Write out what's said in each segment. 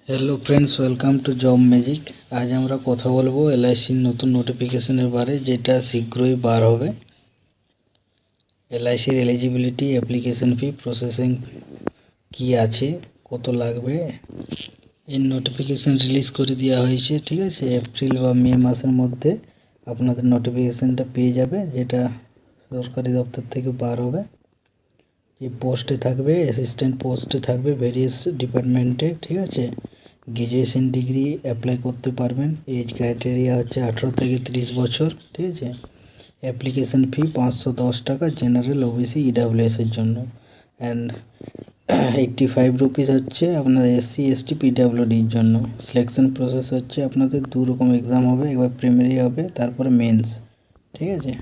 Hello friends, welcome to job magic. आज আমরা কথা বলবো এলআইসির নতুন নোটিফিকেশনের বারে, যেটা শীঘ্রই বার হবে। এলআইসির এলিজিবিলিটি, অ্যাপ্লিকেশন ফি, প্রসেসিং কি আছে, কত লাগবে, এই নোটিফিকেশন রিলিজ করে দেওয়া হয়েছে। ঠিক আছে, এপ্রিল বা মে মাসের মধ্যে আপনাদের নোটিফিকেশনটা পেয়ে যাবে, যেটা সরকারি দপ্তর থেকে বার হবে। যে পোস্টে থাকবে, অ্যাসিস্ট্যান্ট পোস্টে থাকবে ভেরিয়াস ডিপার্টমেন্টে। ঠিক আছে, গ্র্যাজুয়েশন ডিগ্রি অ্যাপ্লাই করতে পারবেন। এজ ক্রাইটেরিয়া হচ্ছে 18 থেকে 30 বছর। ঠিক আছে, অ্যাপ্লিকেশন ফি 510 টাকা জেনারেল, ওবিসি, ইডাব্লিউএসের জন্য। অ্যান্ড 85 রুপিস হচ্ছে আপনার এসসি, এসটি, পিডাব্লিউডির জন্য। সিলেকশন প্রসেস হচ্ছে আপনাদের দু রকম এক্সাম হবে, একবার প্রিলিমিনারি হবে, তারপরে মেন্স। ঠিক আছে,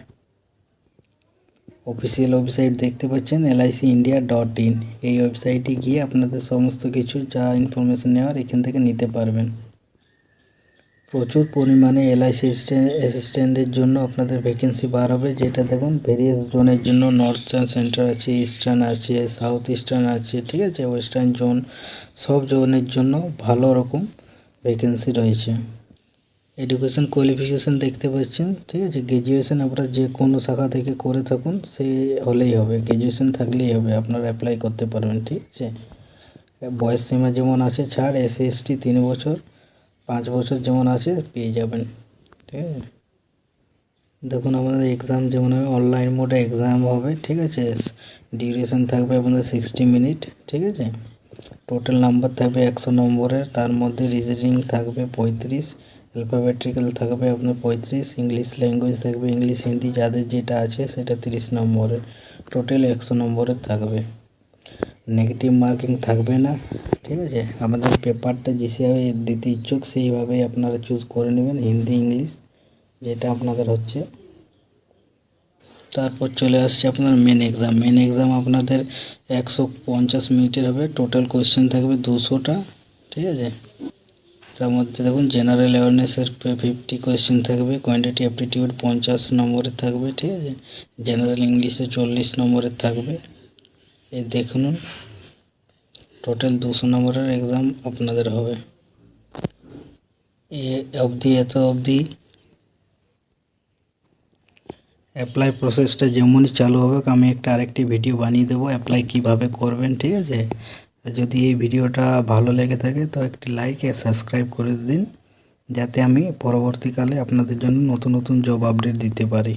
অফিসিয়াল ওয়েবসাইট দেখতে পাচ্ছেন licindia.in। এই ওয়েবসাইটে গিয়ে আপনাদের সমস্ত কিছু যা ইনফরমেশন নেওয়ার এখান থেকে নিতে পারবেন। প্রচুর পরিমাণে এলআইসি অ্যাসিস্ট্যান্টের জন্য আপনাদের ভ্যাকেন্সি বার হবে, যেটা দেখুন ভেরিয়াস জোনের জন্য। নর্থ সেন্টার আছে, ইস্টার্ন আছে, সাউথ ইস্টার্ন আছে। ঠিক আছে, ওয়েস্টার্ন জোন, সব জোনের জন্য ভালো রকম ভ্যাকেন্সি রয়েছে। এডুকেশন কোয়ালিফিকেশান দেখতে পাচ্ছেন। ঠিক আছে, গ্র্যাজুয়েশন আপনারা যে কোনো শাখা থেকে করে থাকুন সে হলেই হবে, গ্র্যাজুয়েশন থাকলেই হবে, আপনারা অ্যাপ্লাই করতে পারবেন। ঠিক আছে, বয়স সীমা যেমন আছে ছাড়, এসসি এসটি 3 বছর, 5 বছর যেমন আছে পেয়ে যাবেন। ঠিক আছে, দেখুন আপনাদের এক্সাম যেমন হবে অনলাইন মোডে এক্সাম হবে। ঠিক আছে, ডিউরেশন থাকবে আপনাদের 60 মিনিট। ঠিক আছে, টোটাল নাম্বার থাকবে 100 নম্বরের, তার মধ্যে রিজনিং থাকবে 35, অ্যালফাবেটিক্যাল থাকবে আপনার 35, ইংলিশ ল্যাঙ্গুয়েজ থাকবে ইংলিশ হিন্দি যাদের যেটা আছে সেটা 30 নম্বরের, টোটাল 100 নম্বরের থাকবে। নেগেটিভ মার্কিং থাকবে না। ঠিক আছে, আমাদের পেপারটা যেভাবে দিতে ইচ্ছুক সেইভাবেই আপনারা চুজ করে নেবেন, হিন্দি ইংলিশ যেটা আপনাদের হচ্ছে। তারপর চলে আসছে আপনার মেন এক্সাম। মেন এক্সাম আপনাদের 150 মিনিটের হবে, টোটাল কোয়েশ্চেন থাকবে 200টা। ঠিক আছে, তার মধ্যে দেখুন জেনারেল অ্যাওয়ারনেসের 50 কোয়েশ্চেন থাকবে, কোয়ান্টিটি অ্যাপটিটিউড 50 নম্বরের থাকবে। ঠিক আছে, জেনারেল ইংলিশে 40 নম্বরের থাকবে। এই দেখুন টোটাল 200 নম্বরের এক্সাম আপনাদের হবে। এত অবধি অ্যাপ্লাই প্রসেসটা যেমনই চালু হবে, আমি আরেকটি ভিডিও বানিয়ে দেবো অ্যাপ্লাই কিভাবে করবেন। ঠিক আছে, যদি এই ভিডিওটা ভালো লেগে থাকে তো একটি লাইক আর সাবস্ক্রাইব করে দিন, যাতে আমি পরবর্তীকালে আপনাদের জন্য নতুন নতুন জব আপডেট দিতে পারি।